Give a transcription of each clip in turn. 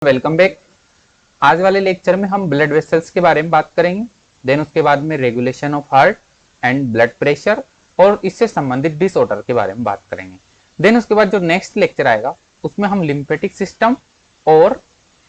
Welcome back. आज वाले lecture में हम ब्लड वेसल्स के बारे में बात करेंगे। देन उसके बाद में regulation of heart and blood pressure और इससे संबंधित डिसऑर्डर के बारे में बात करेंगे। देन उसके बाद जो नेक्स्ट लेक्चर आएगा उसमें हम लिम्फेटिक सिस्टम और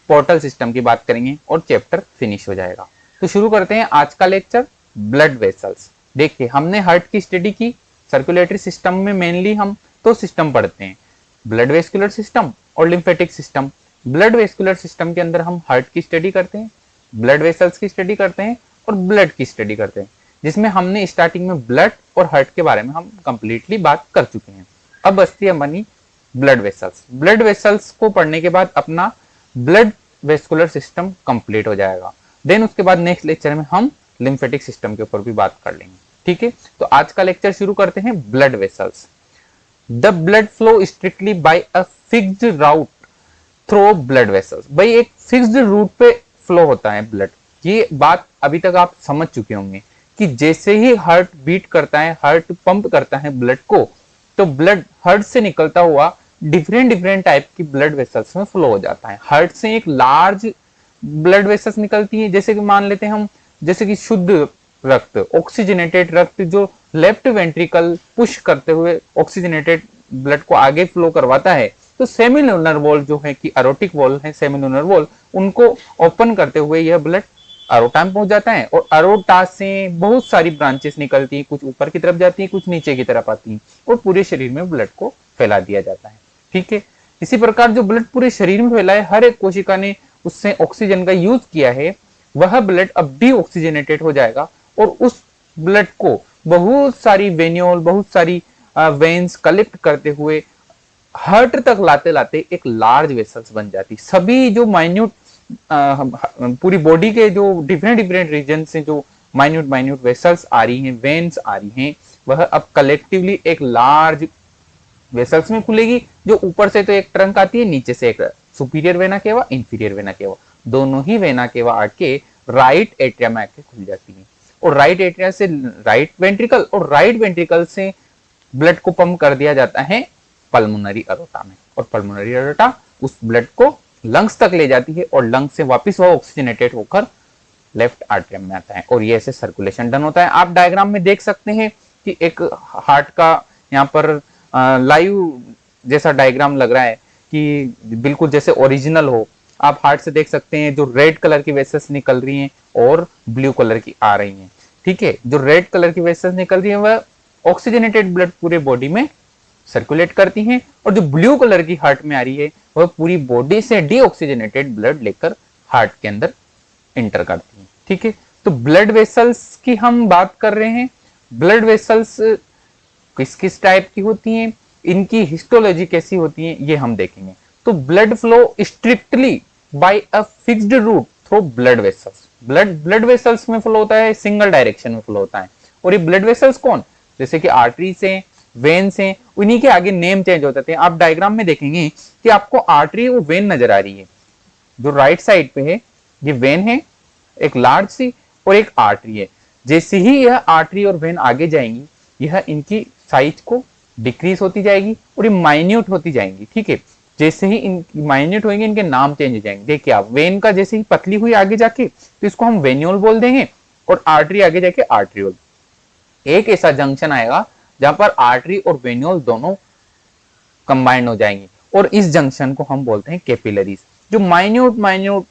पोर्टल सिस्टम की बात करेंगे और चैप्टर फिनिश हो जाएगा। तो शुरू करते हैं आज का लेक्चर, ब्लड वेसल्स। देखिए, हमने हार्ट की स्टडी की। सर्कुलेटरी सिस्टम में मेनली हम दो सिस्टम पढ़ते हैं, ब्लड वेस्कुलर सिस्टम और lymphatic system. Blood vascular system के अंदर हम हार्ट की स्टडी करते हैं, ब्लड वेसल्स की स्टडी करते हैं और ब्लड की स्टडी करते हैं, जिसमें हमने स्टार्टिंग में ब्लड और हार्ट के बारे में हम कंप्लीटली बात कर चुके हैं। अब बचती है हमारी ब्लड वेसल्स। ब्लड वेसल्स को पढ़ने के बाद अपना ब्लड वेस्कुलर सिस्टम कंप्लीट हो जाएगा। देन उसके बाद नेक्स्ट लेक्चर में हम लिम्फेटिक सिस्टम के ऊपर भी बात कर लेंगे। ठीक है, तो आज का लेक्चर शुरू करते हैं blood vessels. The blood flow strictly by a fixed route through blood vessels. भाई एक फिक्स्ड रूट पे फ्लो होता है ब्लड। ये बात अभी तक आप समझ चुके होंगे कि जैसे ही हार्ट बीट करता है, हार्ट पंप करता है ब्लड को, तो ब्लड हार्ट से निकलता हुआ डिफरेंट डिफरेंट टाइप की ब्लड वेसल्स में फ्लो हो जाता है। हार्ट से एक लार्ज ब्लड वेसल्स निकलती है, जैसे कि मान लेते हैं हम, जैसे कि शुद्ध रक्त, ऑक्सीजनेटेड रक्त जो लेफ्ट वेंट्रिकल पुश करते हुए ऑक्सीजनेटेड ब्लड को आगे फ्लो करवाता है। तो सेमिलुनर वॉल जो है कि एरोटिक वॉल है, सेमिलुनर वॉल, उनको ओपन करते हुए यह ब्लड अरोटा में पहुंच जाता है और अरोटा से बहुत सारी ब्रांचेस निकलती हैं, कुछ ऊपर की तरफ जाती हैं, कुछ नीचे की तरफ आती हैं और पूरे शरीर में ब्लड को फैला दिया जाता है। ठीक है, इसी प्रकार जो ब्लड पूरे शरीर में फैला है, हर एक कोशिका ने उससे ऑक्सीजन का यूज किया है, वह ब्लड अब डीऑक्सीजनेटेड हो जाएगा और उस ब्लड को बहुत सारी वेन्यूल, बहुत सारी वेन्स कलेक्ट करते हुए हार्ट तक लाते लाते एक लार्ज वेसल्स बन जाती। सभी जो माइन्यूट पूरी बॉडी के जो डिफरेंट डिफरेंट रीजन से जो माइन्यूट माइन्यूट वेसल्स आ रही हैं, वेन्स आ रही हैं, वह अब कलेक्टिवली एक लार्ज वेसल्स में खुलेगी। जो ऊपर से तो एक ट्रंक आती है, नीचे से एक superior vena cava, inferior vena cava, दोनों ही वेना केवा आके राइट एट्रिया में आके खुल जाती है और राइट एट्रिया से राइट वेंट्रिकल और राइट वेंट्रिकल से ब्लड को पंप कर दिया जाता है पल्मोनरी अरोटा में और पल्मोनरी अरोटा उस ब्लड को लंग्स तक ले जाती है और लंग्स से वापस वह ऑक्सीजनेटेड होकर लेफ्ट आर्टरियम में आता है और ये ऐसे सर्कुलेशन डन होता है। आप डायग्राम में देख सकते हैं कि एक हार्ट का यहाँ पर लाइव जैसा डायग्राम लग रहा है कि बिल्कुल जैसे ओरिजिनल हो। आप हार्ट से देख सकते हैं जो रेड कलर की वेसल्स निकल रही हैं और ब्लू कलर की आ रही हैं। ठीक है, जो रेड कलर की वेसल्स निकल रही है वह ऑक्सीजनेटेड ब्लड पूरे बॉडी में सर्कुलेट करती हैं और जो ब्लू कलर की हार्ट में आ रही है वह पूरी बॉडी से डीऑक्सीजनेटेड ब्लड लेकर हार्ट के अंदर एंटर करती है। ठीक है, तो ब्लड वेसल्स की हम बात कर रहे हैं। ब्लड वेसल्स किस किस टाइप की होती हैं, इनकी हिस्टोलॉजी कैसी होती है, ये हम देखेंगे। तो blood flow strictly by a fixed route through blood vessels. Blood vessels में फ्लो होता है, सिंगल डायरेक्शन में फ्लो होता है। और ये ब्लड वेसल्स कौन, जैसे कि आर्टरी से, वेन से, उन्हीं के आगे नेम चेंज हो जाते हैं। आप डायग्राम में देखेंगे कि आपको आर्टरी और वेन नजर आ रही है। जो राइट साइड पे है ये वेन है एक लार्ज सी और एक आर्टरी है। जैसे ही यह आर्टरी और वेन आगे जाएंगी, यह इनकी साइज को डिक्रीज होती जाएगी और ये माइन्यूट होती जाएंगी। ठीक है, जैसे ही इन माइन्यूट होंगे इनके नाम चेंज हो जाएंगे। देखिए आप, वेन का जैसे ही पतली हुई आगे जाके तो इसको हम वेन्यूल बोल देंगे और आर्टरी आगे जाके आर्ट्रियोल। एक ऐसा जंक्शन आएगा जहां पर आर्टरी और वेन्यूल दोनों कंबाइंड हो जाएंगे और इस जंक्शन को हम बोलते हैं कैपिलरीज। जो माइन्यूट माइन्यूट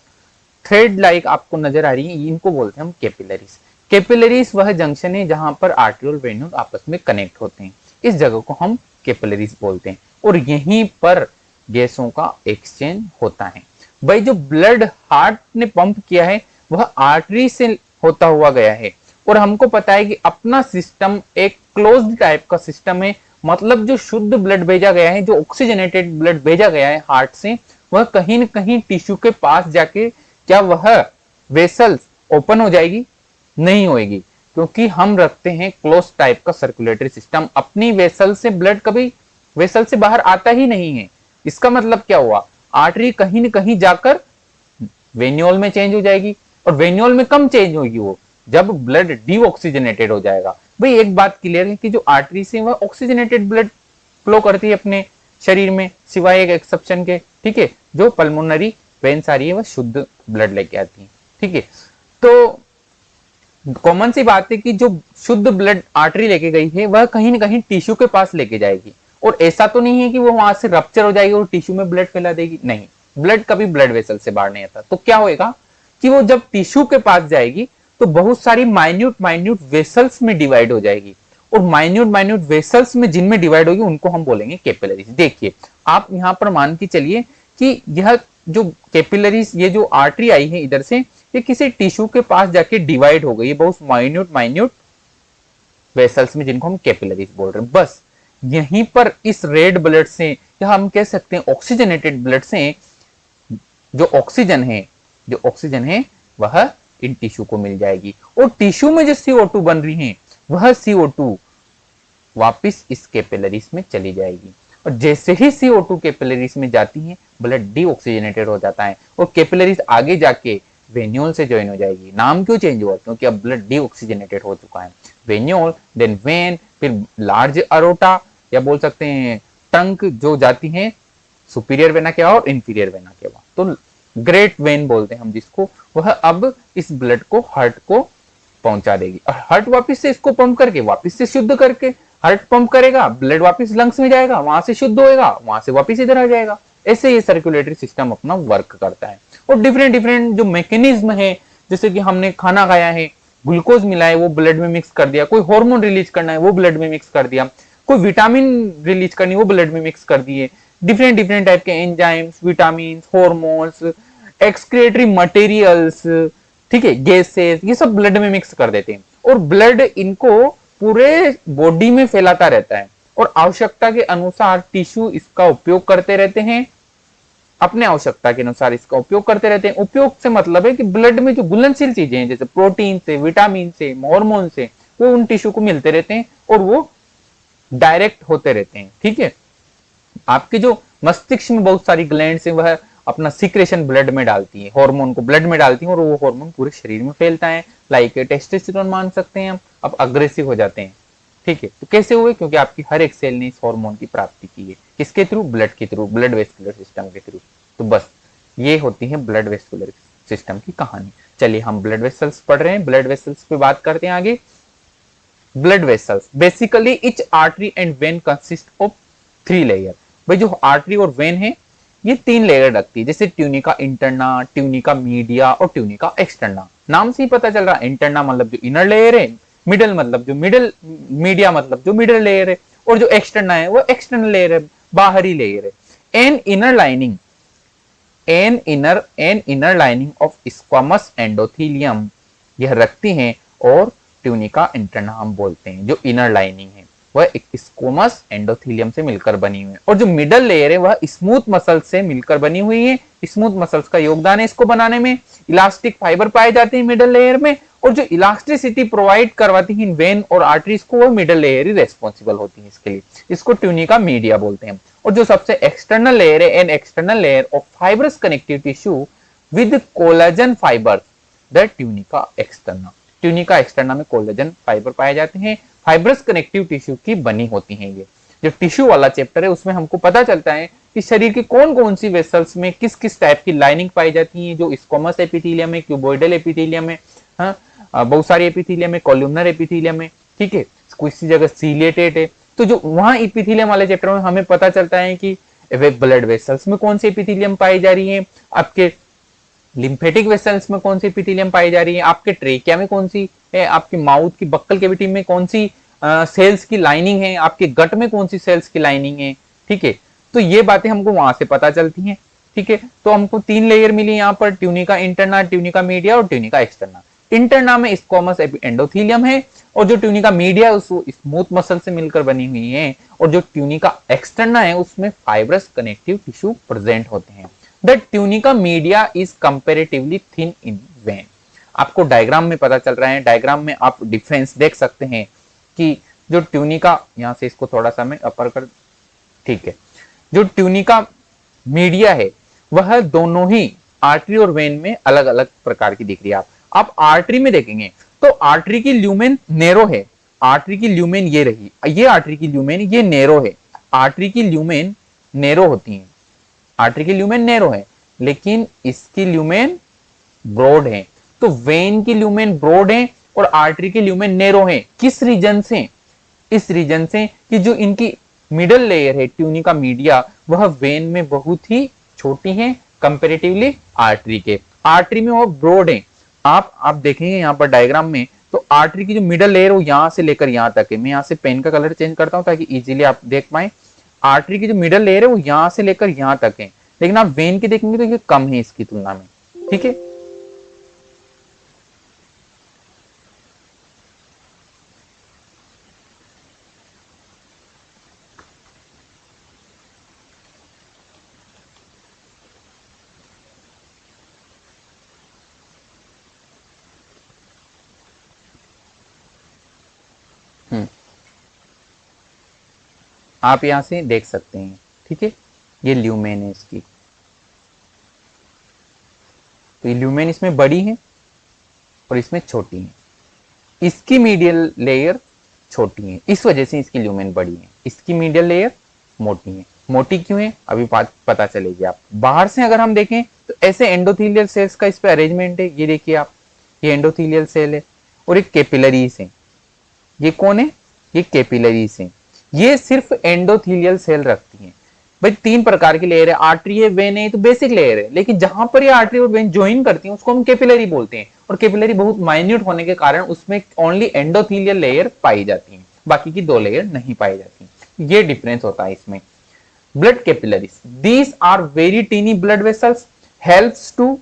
थ्रेड लाइक आपको नजर आ रही है, इनको बोलते हैं हम कैपिलरीज। कैपिलरीज वह जंक्शन है जहां पर आर्टरी और वेन्यूल आपस में कनेक्ट होते हैं। इस जगह को हम कैपिलरीज बोलते हैं और यहीं पर गैसों का एक्सचेंज होता है। भाई जो ब्लड हार्ट ने पंप किया है वह आर्टरी से होता हुआ गया है और हमको पता है कि अपना सिस्टम एक क्लोज्ड टाइप का सिस्टम है। मतलब जो शुद्ध ब्लड भेजा गया है, जो ऑक्सीजनेटेड ब्लड भेजा गया है हार्ट से, वह कहीं न कहीं टिश्यू के पास जाके क्या वह वेसल्स ओपन हो जाएगी? नहीं होगी, क्योंकि हम रखते हैं क्लोज टाइप का सर्कुलेटरी सिस्टम। अपनी वेसल से ब्लड कभी वेसल से बाहर आता ही नहीं है। इसका मतलब क्या हुआ, आर्टरी कहीं न कहीं जाकर वेन्यूल में चेंज हो जाएगी और वेन्यूल में कम चेंज होगी वो जब ब्लड डीऑक्सीजनेटेड हो जाएगा। भाई एक बात क्लियर है कि जो आर्टरी से वह ऑक्सीजनेटेड ब्लड फ्लो करती है अपने शरीर में, सिवाय एक एक्सेप्शन के। ठीक है, जो पल्मोनरी वेन्स आ रही है वह शुद्ध ब्लड लेके आती है। ठीक है, तो कॉमन सी बात है कि जो शुद्ध ब्लड आर्टरी लेके गई है वह कहीं ना कहीं टिश्यू के पास लेके जाएगी, और ऐसा तो नहीं है कि वो वहां से रप्चर हो जाएगी और टिश्यू में ब्लड फैला देगी, नहीं, ब्लड कभी ब्लड वेसल से बाहर नहीं आता। तो क्या होएगा कि वो जब टिश्यू के पास जाएगी तो बहुत सारी माइन्यूट माइन्यूट वेसल्स में डिवाइड हो जाएगी, और माइन्यूट माइन्यूट वेसल्स में जिनमें डिवाइड होगी उनको हम बोलेंगे कैपिलरीज। देखिए आप यहाँ पर मान के चलिए कि यह जो कैपिलरीज, ये जो आर्टरी आई है इधर से, ये किसी टिश्यू के पास जाके डिवाइड हो गई है बहुत माइन्यूट माइन्यूट वेसल्स में, जिनको हम कैपिलरीज बोल रहे हैं। बस यहीं पर इस रेड ब्लड से, या हम कह सकते हैं ऑक्सीजनेटेड ब्लड से, जो ऑक्सीजन है वह इन टिश्यू को मिल जाएगी, और टिश्यू में जो CO2 बन रही है वह CO2 वापिस इस कैपिलरीज में चली जाएगी, और जैसे ही CO2 कैपिलरीज में जाती है ब्लड डीऑक्सीजनेटेड हो जाता है, और कैपिलरीज आगे जाके वेन्यूल से ज्वाइन हो जाएगी। नाम क्यों चेंज हुआ? क्योंकि अब ब्लड डीऑक्सीजनेटेड हो चुका है। वेन्यूल, देन वेन, फिर लार्ज अरोटा, या बोल सकते हैं ट्रंक, जो जाती है सुपीरियर वेना के और इंफीरियर वेना के बाद, तो ग्रेट वेन बोलते हैं हम जिसको, वह अब इस ब्लड को हार्ट को पहुंचा देगी, और हार्ट वापस से इसको पंप करके वापस से शुद्ध करके, हार्ट पंप करेगा, ब्लड वापस लंग्स में जाएगा, वहां से शुद्ध होएगा, वहां से वापस इधर आ जाएगा। ऐसे ये सर्कुलेटरी सिस्टम अपना वर्क करता है। और डिफरेंट डिफरेंट जो मैकेनिज्म है, जैसे कि हमने खाना खाया है, ग्लूकोज मिला है, वो ब्लड में मिक्स कर दिया, कोई हार्मोन रिलीज करना है वो ब्लड में मिक्स कर दिया, कोई विटामिन रिलीज करनी वो ब्लड में मिक्स कर दिए, डिफरेंट डिफरेंट टाइप के enzymes, vitamin, hormones, excretory materials, ठीक है, गैसेस, ये सब ब्लड में मिक्स कर देते हैं, और ब्लड इनको पूरे बॉडी में फैलाता रहता है, और आवश्यकता के अनुसार टिश्यू इसका उपयोग करते रहते हैं, अपने आवश्यकता के अनुसार इसका उपयोग करते रहते हैं। उपयोग से मतलब है कि ब्लड में जो घुलनशील चीजें हैं, जैसे प्रोटीन से, विटामिन से, हार्मोन से, वो उन टिश्यू को मिलते रहते हैं और वो डायरेक्ट होते रहते हैं। ठीक है, आपके जो मस्तिष्क में बहुत सारी ग्लैंड्स हैं, वह अपना सीक्रेशन ब्लड में डालती है, हार्मोन को ब्लड में डालती है, और वो हार्मोन पूरे शरीर में फैलता है, लाइक टेस्टोस्टेरोन मान सकते हैं हम। अब अग्रेसिव हो जाते हैं। ठीक है, तो कैसे हुए? क्योंकि आपकी हर एक सेल ने इस हार्मोन की प्राप्ति की है। किसके थ्रू? ब्लड के थ्रू, ब्लड वेस्कुलर सिस्टम के थ्रू। तो बस ये होती है ब्लड वेस्कुलर सिस्टम की कहानी। चलिए हम ब्लड वेसल्स पढ़ रहे हैं, ब्लड वेसल्स पे बात करते हैं आगे। Blood vessels basically etch artery and when consist of 3 layer. भाई जो आर्टरी और वेन है ये 3 लेयर रखती है, जैसे ट्यूनिका इंटरना, ट्यूनिका मीडिया और ट्यूनिका एक्सटर्ना। नाम से ही पता चल रहा है, इंटरना मतलब जो इनर लेयर है, मिडल मतलब जो मिडल, मीडिया मतलब जो मिडल लेयर है, और जो एक्सटर्ना है वो एक्सटर्नल लेयर है, बाहरी लेयर है। An inner lining, an inner lining of squamous endothelium यह रखती हैं, और ट्यूनिका इंटरना हम बोलते हैं जो इनर लाइनिंग है वह एक स्क्वामस एंडोथेलियम से मिलकर बनी हुई है, और जो मिडल लेयर है वह स्मूथ मसल्स से मिलकर बनी हुई है। स्मूथ मसल्स का योगदान है इसको बनाने में। इलास्टिक फाइबर पाए जाते हैं मिडल लेयर में, और जो इलास्टिसिटी प्रोवाइड करवाती है इन वेन और आर्टरीज को, वो मिडल लेयर ही रेस्पॉन्सिबल होती है इसके लिए। इसको ट्यूनिका मीडिया बोलते हैं। और जो सबसे एक्सटर्नल लेयर है, an external layer of fibrous connective tissue with collagen fibre, the tunica externa. Tunica externa में कोलाजन फाइबर पाए जाते हैं, फाइब्रस कनेक्टिव टिश्यू की बनी होती हैं। ये जो टिश्यू वाला चैप्टर है उसमें हमको पता चलता है कि शरीर की कौन कौन सी वेसल्स में किस किस टाइप की लाइनिंग पाई जाती है। जो स्क्वामस एपिथेलियम है, क्यूबॉइडल एपिथेलियम है, हाँ, बहुत सारी एपिथेलियम है, कॉलमनर एपिथेलियम है, ठीक है, किसी जगह सीलिएटेड है। तो जो वहां एपिथेलियम वाले चैप्टर में हमें पता चलता है कि ब्लड वेसल्स में कौन सी एपिथेलियम पाई जा रही है, आपके लिम्फेटिक वेसल्स में कौन सी एपिथेलियम पाई जा रही है, आपके ट्रेकिया में कौन सी है, आपके माउथ की बक्कल कैविटी में कौन सी सेल्स की लाइनिंग है, आपके गट में कौन सी सेल्स की लाइनिंग है। ठीक है, तो ये बातें हमको वहां से पता चलती हैं। ठीक है, तो हमको 3 लेयर मिली यहाँ पर, ट्यूनिका इंटरना, ट्यूनिका मीडिया और ट्यूनिका एक्सटर्ना। इंटरना में स्क्वामस एंडोथेलियम है, और जो ट्यूनिका मीडिया है उसको स्मूथ मसल से मिलकर बनी हुई है, और जो ट्यूनिका एक्सटर्ना है उसमें फाइब्रस कनेक्टिव टिश्यू प्रेजेंट होते हैं। The tunica media is comparatively thin in when. आपको डायग्राम में पता चल रहा है, डायग्राम में आप डिफरेंस देख सकते हैं कि जो ट्यूनिका, यहां से इसको थोड़ा सा मैं अपर कर, ठीक है, जो ट्यूनिका मीडिया है वह दोनों ही आर्टरी और वेन में अलग अलग प्रकार की दिख रही है। आप आर्टरी में देखेंगे तो आर्टरी की ल्यूमेन नैरो है, आर्टरी की ल्यूमेन ये रही, ये आर्टरी की ल्यूमेन ये नैरो है, आर्टरी की ल्यूमेन नैरो होती है, आर्टरी की ल्यूमेन नैरो है। लेकिन इसकी ल्यूमेन ब्रॉड है। तो वेन की ल्यूमेन ब्रॉड है और आर्टरी की ल्यूमेन नैरो है। किस रीजन से? इस रीजन से कि जो इनकी मिडल लेयर है ट्यूनिका मीडिया, वह वेन में बहुत ही छोटी है कंपेरेटिवली आर्टरी के। आर्टरी में वो ब्रॉड है। आप देखेंगे यहाँ पर डायग्राम में, तो आर्टरी की जो मिडल लेयर वो यहां से लेकर यहां तक है। मैं यहाँ से पेन का कलर चेंज करता हूं ताकि इजीली आप देख पाए। आर्टरी की जो मिडल लेयर है वो यहां से लेकर यहां तक है, लेकिन आप वेन की देखेंगे तो ये कम है इसकी तुलना में। ठीक है, आप यहां से देख सकते हैं। ठीक है, ये ल्यूमेन है इसकी। तो ये ल्यूमेन इसमें बड़ी है और इसमें छोटी है। इसकी मीडियल लेयर छोटी है, इस वजह से इसकी ल्यूमेन बड़ी है। इसकी मीडियल लेयर मोटी है। मोटी क्यों है अभी बात पता चलेगी। आप बाहर से अगर हम देखें तो ऐसे एंडोथेलियल सेल्स का इस पे अरेंजमेंट है। ये देखिए आप, ये एंडोथेलियल सेल है और एक कैपिलरीज है। ये कौन है? ये कैपिलरीज है। ये सिर्फ एंडोथेलियल सेल रखती है। भाई तीन प्रकार की लेयर है, आर्टरी है, वेन है, तो बेसिक लेयर है। लेकिन जहां पर ये आर्टरी और वेन ज्वाइन करती हैं उसको हम कैपिलरी बोलते हैं। और कैपिलरी बहुत माइन्यूट होने के कारण उसमें ओनली एंडोथेलियल लेयर पाई जाती है, बाकी की दो लेयर नहीं पाई जाती। ये डिफरेंस होता है इसमें। Blood capillaries, these are very tiny blood vessels, helps to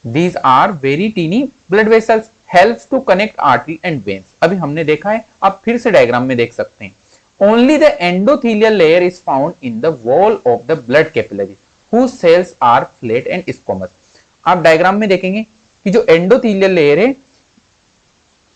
These are very teeny blood vessels, helps to connect artery and veins. अभी हमने देखा है, आप फिर से डायग्राम में देख सकते हैं। Only the endothelial layer is found in the wall of the blood capillaries, whose cells are flat and squamous. आप डायग्राम में देखेंगे कि जो एंडोथेलियल लेयर है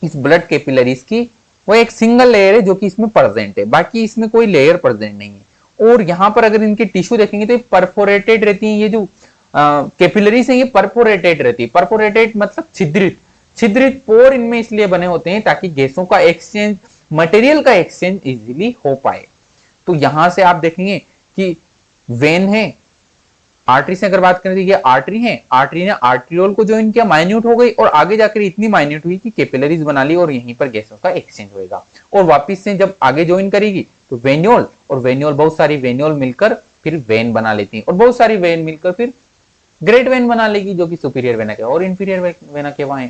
इस ब्लड कैपिलरीज की, वो एक सिंगल लेयर है जो कि इसमें प्रेजेंट है, बाकी इसमें कोई लेयर प्रेजेंट नहीं है। और यहां पर अगर इनके टिश्यू देखेंगे तो परफोरेटेड रहती है। ये जो कैपिलरीज है ये परफोरेटेड रहती है। परफोरेटेड मतलब छिद्रित। छिद्रित पोर इनमें इसलिए बने होते हैं ताकि गैसों का एक्सचेंज, मटेरियल का एक्सचेंज इजीली हो पाए। तो यहां से आप देखेंगे कि वेन है, आर्टरी से अगर बात करें तो ये आर्टरी है, आर्टरी ने आर्ट्रियोल को ज्वाइन किया, माइन्यूट हो गई और आगे जाकर इतनी माइन्यूट हुई कि कैपिलरीज बना ली और यहीं पर गैसों का एक्सचेंज होगा। और वापस से जब आगे ज्वाइन करेगी तो वेन्योल, और वेन्योल बहुत सारी वेन्योल मिलकर फिर वेन बना लेती है, और बहुत सारी वेन मिलकर फिर ग्रेट वेन बना लेगी जो कि सुपीरियर वेना के और इंफीरियर वेना के वहां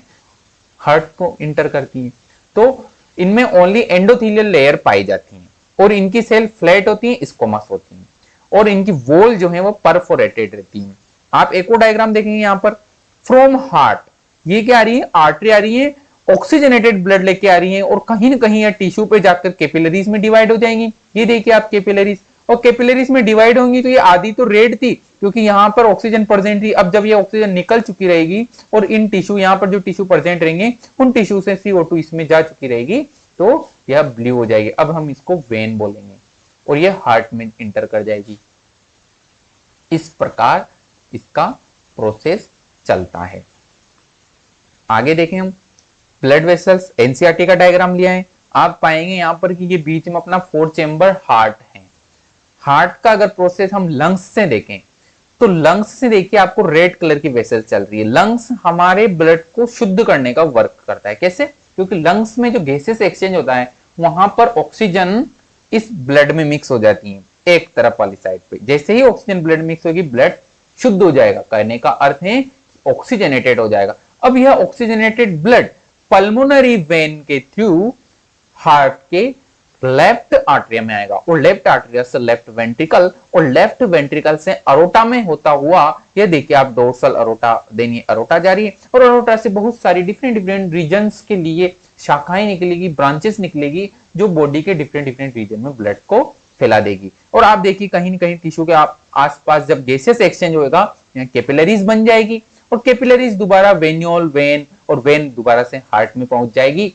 हार्ट को इंटर करती है। तो इनमें ओनली एंडोथेलियल लेयर पाई जाती है और इनकी सेल फ्लैट होती है, स्क्वामस होती है, और इनकी वॉल जो है वो परफोरेटेड रहती है। आप एक और डायग्राम देखेंगे यहाँ पर, फ्रॉम हार्ट, ये क्या आ रही है? आर्टरी आ रही है, ऑक्सीजनेटेड ब्लड लेके आ रही है और कहीं ना कहीं या टिश्यू पे जाकर कैपिलरीज में डिवाइड हो जाएंगी। ये देखिए आप कैपिलरीज, और कैपिलरीज में डिवाइड होंगी तो ये आधी तो रेड थी क्योंकि यहाँ पर ऑक्सीजन प्रेजेंट थी। अब जब ये ऑक्सीजन निकल चुकी रहेगी और इन टिश्यू, यहाँ पर जो टिश्यू प्रेजेंट रहेंगे उन टिश्यू से CO2 इसमें जा चुकी रहेगी तो यह ब्लू हो जाएगी। अब हम इसको वेन बोलेंगे और यह हार्ट में इंटर कर जाएगी। इस प्रकार इसका प्रोसेस चलता है। आगे देखें हम ब्लड वेसल्स, एनसीईआरटी का डायग्राम लिया है। आप पाएंगे यहां पर कि ये बीच में अपना 4 चेंबर हार्ट है। हार्ट का अगर प्रोसेस हम लंग्स से देखें तो लंग्स से देखिए आपको रेड कलर की वेसल चल रही है। लंग्स हमारे ब्लड को शुद्ध करने का वर्क करता है। कैसे? क्योंकि लंग्स में जो गैसेस एक्सचेंज होता है वहां पर ऑक्सीजन इस ब्लड में मिक्स हो जाती है एक तरफ वाली साइड पे। जैसे ही ऑक्सीजन ब्लड मिक्स होगी ब्लड शुद्ध हो जाएगा, कहने का अर्थ है ऑक्सीजनेटेड हो जाएगा। अब यह ऑक्सीजनेटेड ब्लड पल्मोनरी वेन के थ्रू हार्ट के लेफ्ट आर्टरिया में आएगा और लेफ्ट आर्टरिया से लेफ्ट वेंट्रिकल और लेफ्ट वेंट्रिकल से अरोटा में होता हुआ, ये देखिए आप डोर्सल अरोटा, देनी अरोटा जा रही है और अरोटा से बहुत सारी डिफरेंट रीजन्स के लिए शाखाएं निकलेगी, ब्रांचेस निकलेगी जो बॉडी के डिफरेंट रीजन में ब्लड को फैला देगी। और आप देखिए कहीं न कहीं टिश्यू के आसपास जब गैसेस एक्सचेंज होगा कैपिलरीज बन जाएगी और कैपिलरीज दोबारा वेन्योल, वेन और वेन दोबारा से हार्ट में पहुंच जाएगी।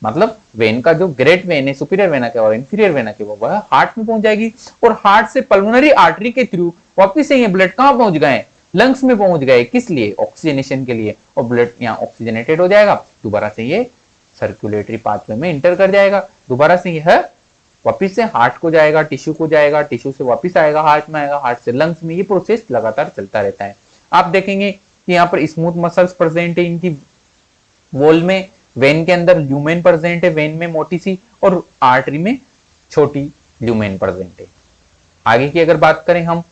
मतलब वेन का जो ग्रेट वेन है, सुपीरियर वेना के और इंफीरियर वेना के, वह हार्ट में पहुंच जाएगी और हार्ट से पल्मोनरी आर्टरी के थ्रू वापिस से ये ब्लड कहां पहुंच गए? लंग्स में पहुंच गए। किस लिए? ऑक्सीजनेशन के लिए। और ब्लड यहाँ ऑक्सीजनेटेड हो जाएगा, दोबारा से ये सर्कुलेटरी पाथवे में इंटर कर जाएगा, दोबारा से यह वापिस से हार्ट को जाएगा, टिश्यू को जाएगा, टिश्यू से वापिस आएगा हार्ट में, आएगा हार्ट से लंग्स में। ये प्रोसेस लगातार चलता रहता है। आप देखेंगे कि यहाँ पर स्मूथ मसल्स प्रेजेंट है इनकी वॉल में, वेन के अंदर ल्यूमेन प्रेजेंट है, वेन में मोटी सी, और आर्टरी में छोटी ल्यूमेन प्रेजेंट है। आगे की अगर बात करें हम,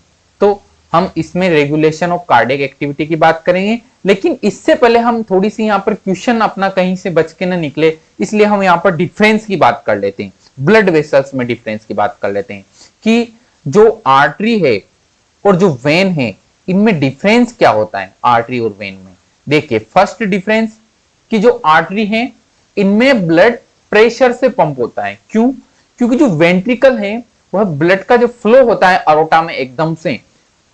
तो हम इसमें रेगुलेशन ऑफ कार्डियक एक्टिविटी की बात करेंगे, लेकिन इससे पहले हम थोड़ी सी यहाँ पर क्वेश्चन अपना कहीं से बच के ना निकले, इसलिए हम यहाँ पर डिफरेंस की बात कर लेते हैं। ब्लड वेसल्स में डिफरेंस की बात कर लेते हैं कि जो आर्टरी है और जो वेन है, इनमें डिफरेंस क्या होता है आर्टरी और वेन में। देखिए, फर्स्ट डिफरेंस कि जो आर्टरी है इनमें ब्लड प्रेशर से पंप होता है। क्यों? क्योंकि जो वेंट्रिकल है वह ब्लड का जो फ्लो होता है अरोटा में एकदम से,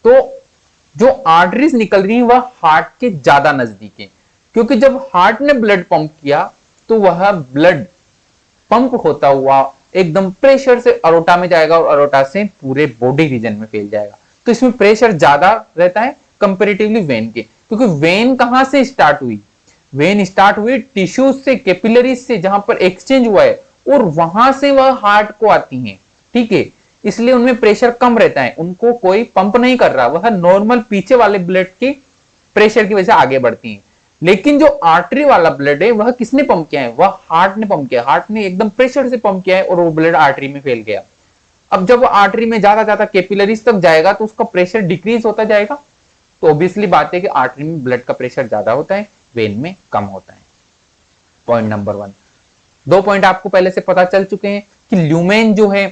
तो जो आर्टरीज निकल रही है वह हार्ट के ज्यादा नजदीक है, क्योंकि जब हार्ट ने ब्लड पंप किया तो वह ब्लड पंप होता हुआ एकदम प्रेशर से अरोटा में जाएगा और अरोटा से पूरे बॉडी रीजन में फैल जाएगा। तो इसमें प्रेशर ज्यादा रहता है कंपेरेटिवली वेन के, क्योंकि वेन कहां से स्टार्ट हुई? वेन स्टार्ट हुई टिश्यूज से, कैपिलरीज से, जहां पर एक्सचेंज हुआ है, और वहां से वह हार्ट को आती हैं। ठीक है, इसलिए उनमें प्रेशर कम रहता है, उनको कोई पंप नहीं कर रहा, वह नॉर्मल पीछे वाले ब्लड के प्रेशर की वजह से आगे बढ़ती हैं। लेकिन जो आर्टरी वाला ब्लड है वह किसने पंप किया है? वह हार्ट ने पंप किया, हार्ट ने एकदम प्रेशर से पंप किया है और वो ब्लड आर्टरी में फैल गया। अब जब वो आर्टरी में ज्यादा ज्यादा कैपिलरीज तक जाएगा तो उसका प्रेशर डिक्रीज होता जाएगा। तो ऑब्वियसली बात है कि आर्टरी में ब्लड का प्रेशर ज्यादा होता है, वेन में कम होता है। Point number 1। 2 पॉइंट आपको पहले से पता चल चुके हैं कि ल्यूमेन जो है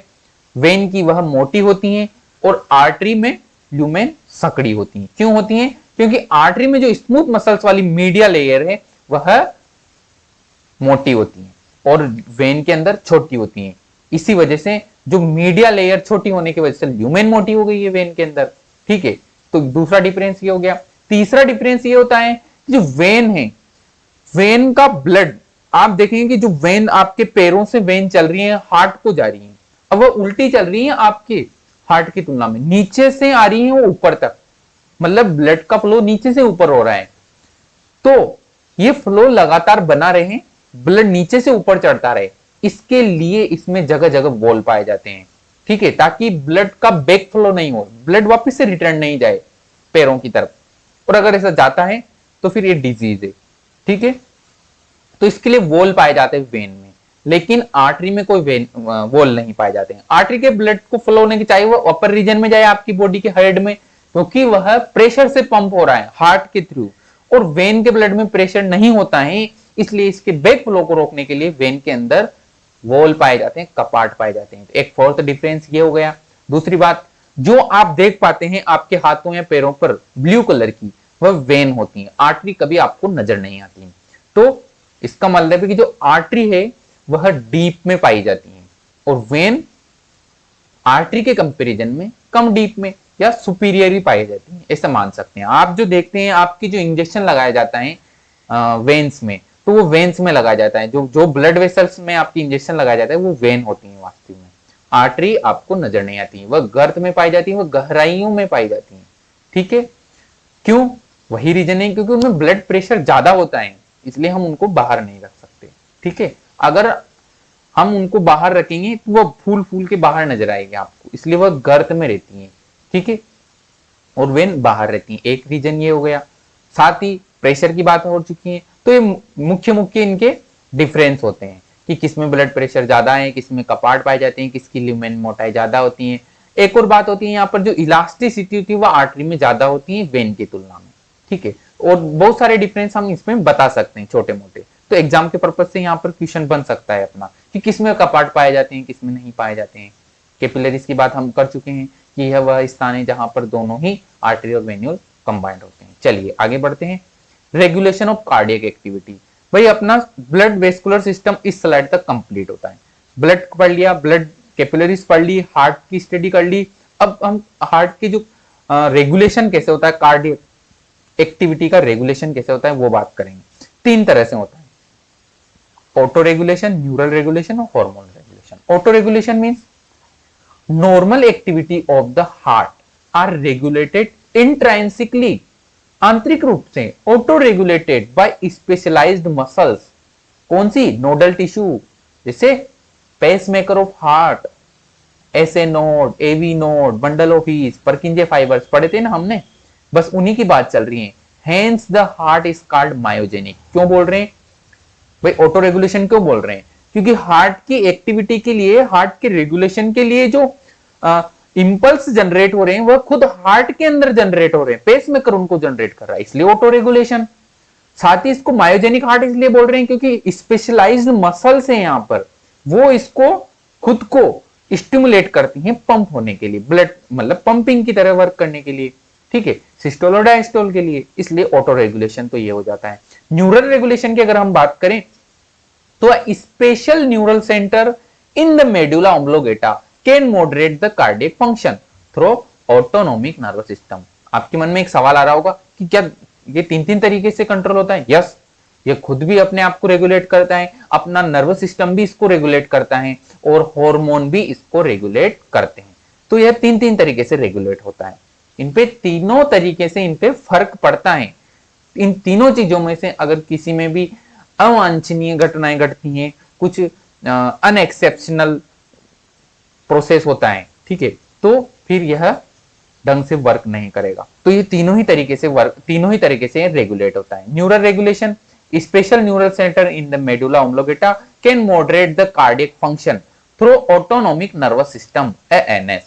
वेन की वह मोटी होती है और आर्टरी में ल्यूमेन सकड़ी होती है। क्यों होती है? क्योंकि आर्टरी में जो स्मूथ मसल्स वाली मीडिया लेयर है वह मोटी होती है और वेन के अंदर छोटी होती है। इसी वजह से जो मीडिया लेयर छोटी होने की वजह से ल्यूमेन मोटी हो गई है वेन के अंदर। ठीक है, तो दूसरा डिफरेंस ये हो गया। तीसरा डिफरेंस ये होता है कि जो वेन है, वेन का ब्लड आप देखेंगे कि जो वेन आपके पैरों से वेन चल रही है हार्ट को जा रही है, अब वो उल्टी चल रही है आपके हार्ट की तुलना में, नीचे से आ रही है वो ऊपर तक, मतलब ब्लड का फ्लो नीचे से ऊपर हो रहा है। तो ये फ्लो लगातार बना रहे, ब्लड नीचे से ऊपर चढ़ता रहे, इसके लिए इसमें जगह जगह वॉल पाए जाते हैं। ठीक है, ताकि ब्लड का बैक फ्लो नहीं हो, ब्लड वापस से रिटर्न नहीं जाए पैरों की तरफ, और अगर ऐसा जाता है तो फिर ये डिजीज है। ठीक है, तो इसके लिए वॉल पाए जाते हैं वेन में, लेकिन आर्टरी में कोई वेन वॉल नहीं पाए जाते हैं। आर्टरी के ब्लड को फ्लो होने की चाहिए वो अपर रीजन में जाए आपकी बॉडी के हेड में, क्योंकि वह प्रेशर से पंप हो रहा है हार्ट के थ्रू, और वेन के ब्लड में प्रेशर नहीं होता है, इसलिए इसके बैक फ्लो को रोकने के लिए वेन के अंदर वॉल पाए जाते हैं, कपाट पाए जाते हैं। तो एक फोर्थ डिफरेंस ये हो गया। दूसरी बात, जो आप देख पाते हैं आपके हाथों या पैरों पर ब्लू कलर की, वह वेन होती है, आर्टरी कभी आपको नजर नहीं आती। तो इसका मतलब है कि जो आर्टरी है वह डीप में पाई जाती है और वेन आर्टरी के कंपैरिजन में कम डीप में या सुपीरियर ही पाई जाती है, ऐसा मान सकते हैं। आप जो देखते हैं आपकी जो इंजेक्शन लगाया जाता है वेन्स में, तो वो वेन्स में लगाया जाता है, जो जो ब्लड वेसल्स में आपकी इंजेक्शन लगाया जाता है वो वेन होती है वास्तव में। आर्टरी आपको नजर नहीं आती है, वह गर्त में पाई जाती है, वह गहराइयों में पाई जाती है। ठीक है, क्यों? वही रीजन है क्योंकि उनमें ब्लड प्रेशर ज्यादा होता है, इसलिए हम उनको बाहर नहीं रख सकते। ठीक है, अगर हम उनको बाहर रखेंगे तो वह फूल फूल के बाहर नजर आएगी आपको, इसलिए वह गर्त में रहती है। ठीक है, और वेन बाहर रहती है, एक रीजन ये हो गया। साथ ही प्रेशर की बात हो चुकी है, तो ये मुख्य मुख्य इनके डिफरेंस होते हैं कि किसमें ब्लड प्रेशर ज्यादा है, किसमें कपाट पाए जाते हैं, किसकी ल्यूमेन मोटाई ज्यादा होती है। एक और बात होती है यहाँ पर, जो इलास्टिसिटी होती है वह आर्टरी में ज्यादा होती है वेन की तुलना में। ठीक है, और बहुत सारे डिफरेंस हम इसमें बता सकते हैं छोटे मोटे, तो एग्जाम के पर्पज से यहाँ पर क्वेश्चन बन सकता है अपना कि किसमें कपाट पाए जाते हैं, किसमें नहीं पाए जाते हैं। कैपिलरीज की बात हम कर चुके हैं कि यह वह स्थान है जहां पर दोनों ही आर्टरी और वेन्यूल कंबाइंड होते हैं। चलिए आगे बढ़ते हैं। रेगुलेशन ऑफ कार्डियक एक्टिविटी, भाई अपना ब्लड वेस्कुलर सिस्टम इस स्लाइड तक कंप्लीट होता है। ब्लड पढ़ लिया, ब्लड कैपिलरीज पढ़ ली, हार्ट की स्टडी कर ली। अब हम हार्ट के जो रेगुलेशन कैसे होता है, कार्डियक एक्टिविटी का रेगुलेशन कैसे होता है वो बात करेंगे। 3 तरह से होता है, ऑटो रेगुलेशन, न्यूरल रेगुलेशन और hormonal regulation. Auto regulation means normal activity of the heart are regulated intrinsically, आंतरिक रूप से auto regulated by specialized muscles. कौन सी? नोडल टिश्यू, जैसे pacemaker of heart, SA node, AV node, bundle of His, Purkinje fibres पढ़े थे ना हमने, बस उन्हीं की बात चल रही है। Hence the heart is called myogenic. क्यों बोल रहे हैं भाई ऑटो रेगुलेशन, क्यों बोल रहे हैं? क्योंकि हार्ट की एक्टिविटी के लिए, हार्ट के रेगुलेशन के लिए जो इंपल्स जनरेट हो रहे हैं वह खुद हार्ट के अंदर जनरेट हो रहे हैं, पेसमेकर उनको जनरेट कर रहा है, इसलिए ऑटो रेगुलेशन। साथ ही इसको मायोजेनिक हार्ट इसलिए बोल रहे हैं क्योंकि स्पेशलाइज्ड मसल्स हैं यहां पर, वो इसको खुद को स्टिमुलेट करती हैं पंप होने के लिए, ब्लड मतलब पंपिंग की तरह वर्क करने के लिए, ठीक है, सिस्टोल और डायस्टोल के लिए, इसलिए ऑटो रेगुलेशन तो ये हो जाता है। न्यूरल रेगुलेशन की अगर हम बात करें तो special neural centre in the medulla oblongata can moderate the cardiac function through autonomic nervous system. आपके मन में एक सवाल आ रहा होगा कि क्या ये तीन तीन तरीके से कंट्रोल होता है? यस, ये खुद भी अपने आप को रेगुलेट करता है, अपना नर्वस सिस्टम भी इसको रेगुलेट करता है और हार्मोन भी इसको रेगुलेट करते हैं। तो यह तीन तीन तरीके से रेगुलेट होता है। इन पे तीनों तरीके से इन पे फर्क पड़ता है। इन तीनों चीजों में से अगर किसी में भी अवांछनीय घटनाएं घटती हैं, कुछ अनएक्सेप्शनल प्रोसेस होता है, ठीक है, तो फिर यह ढंग से वर्क नहीं करेगा। तो ये तीनों ही तरीके से रेगुलेट होता है। Neural regulation, special neural centre in the medulla oblongata can moderate the cardiac function through autonomic nervous system ANS.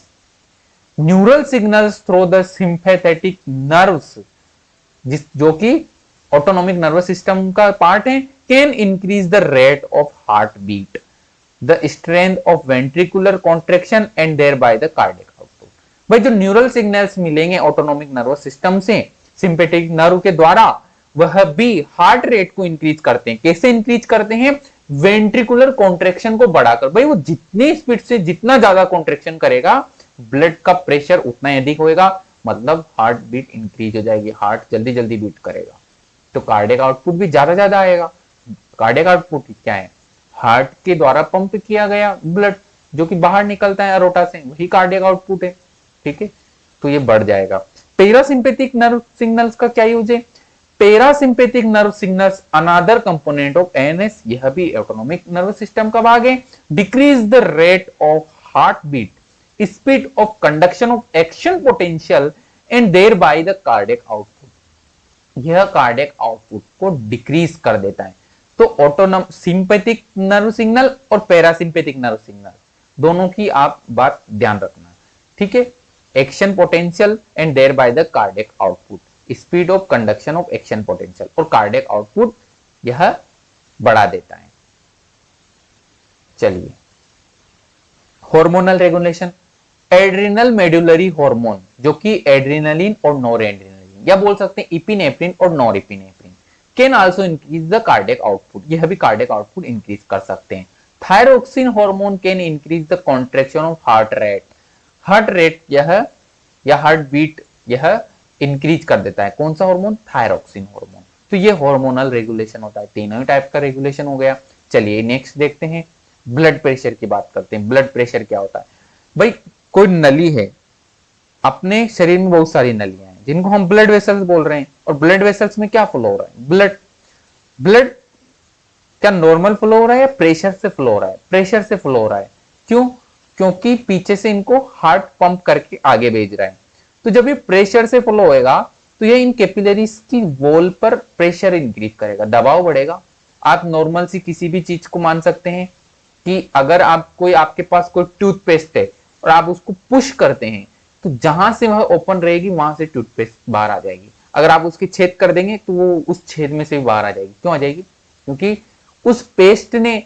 Neural signals through the sympathetic nerves, जो कि ऑटोनोमिक नर्वस सिस्टम का पार्ट है, can increase the rate of heart beat, the strength of ventricular contraction and thereby the cardiac output. भाई जो neural signals मिलेंगे autonomic nervous system से sympathetic nerve के द्वारा, वह भी हार्ट रेट को इंक्रीज करते हैं। कैसे इंक्रीज करते हैं? वेंट्रिकुलर कॉन्ट्रैक्शन को बढ़ाकर। भाई वो जितनी स्पीड से जितना ज्यादा कॉन्ट्रैक्शन करेगा, ब्लड का प्रेशर उतना ही अधिक होएगा, मतलब हार्ट बीट इंक्रीज हो जाएगी, हार्ट जल्दी जल्दी बीट करेगा, तो कार्डियक आउटपुट भी ज्यादा ज्यादा आएगा। कार्डियक आउटपुट क्या है? हार्ट के द्वारा पंप किया गया ब्लड जो कि बाहर निकलता है अरोटा से, वही कार्डियक आउटपुट है, ठीक है, तो ये बढ़ जाएगा। पैरासिम्पैथिक नर्व सिग्नल्स का क्या यूज है? Parasympathetic nerve signals another component of ANS, यह भी ऑटोनोमिक नर्वस सिस्टम का भाग है। Decrease the rate of heart beat, speed of conduction of action potential and thereby the cardiac output. यह cardiac output को decrease कर देता है। तो ऑटोनोम सिंपैथिक नर्व सिग्नल और पैरासिम्पैथिक नर्व सिग्नल दोनों की आप बात ध्यान रखना, ठीक है। Action potential and thereby the cardiac output, speed of conduction of action potential और कार्डियक आउटपुट यह बढ़ा देता है। चलिए, hormonal regulation, adrenal medullary hormone जो कि एड्रिनलिन और नॉरएड्रिनलिन या बोल सकते हैं इपिनेफ्रिन और norepinephrine can also increase the cardiac output, यह भी कार्डियक आउटपुट इंक्रीज कर सकते हैं। Thyroxine hormone can increase the contraction of heart rate, heart rate यह या हार्ट बीट यह इंक्रीज कर देता है। कौन सा हार्मोन? Thyroxine hormone. तो ये हार्मोनल रेगुलेशन होता है, तीनों ही टाइप का रेगुलेशन हो गया। चलिए नेक्स्ट देखते हैं, ब्लड प्रेशर की बात करते हैं। ब्लड प्रेशर क्या होता है? भाई कोई नली है, अपने शरीर में बहुत सारी नलियां हैं जिनको हम ब्लड वेसल्स बोल रहे हैं, और ब्लड वेसल्स में क्या फ्लो हो रहा है? ब्लड क्या नॉर्मल फ्लो हो रहा है या प्रेशर से फ्लो हो रहा है? प्रेशर से फ्लो हो रहा है। क्यों? क्योंकि पीछे से इनको हार्ट पंप करके आगे भेज रहा है। तो जब ये प्रेशर से फ्लो होएगा तो ये इन कैपिलरीज की वॉल पर प्रेशर इंक्रीज करेगा, दबाव बढ़ेगा। आप नॉर्मल सी किसी भी चीज को मान सकते हैं कि अगर आपके पास कोई टूथपेस्ट है और आप उसको पुश करते हैं तो जहां से वह ओपन रहेगी वहां से टूथपेस्ट बाहर आ जाएगी। अगर आप उसकी छेद कर देंगे तो वो उस छेद में से भी बाहर आ जाएगी। क्यों आ जाएगी? क्योंकि उस पेस्ट ने,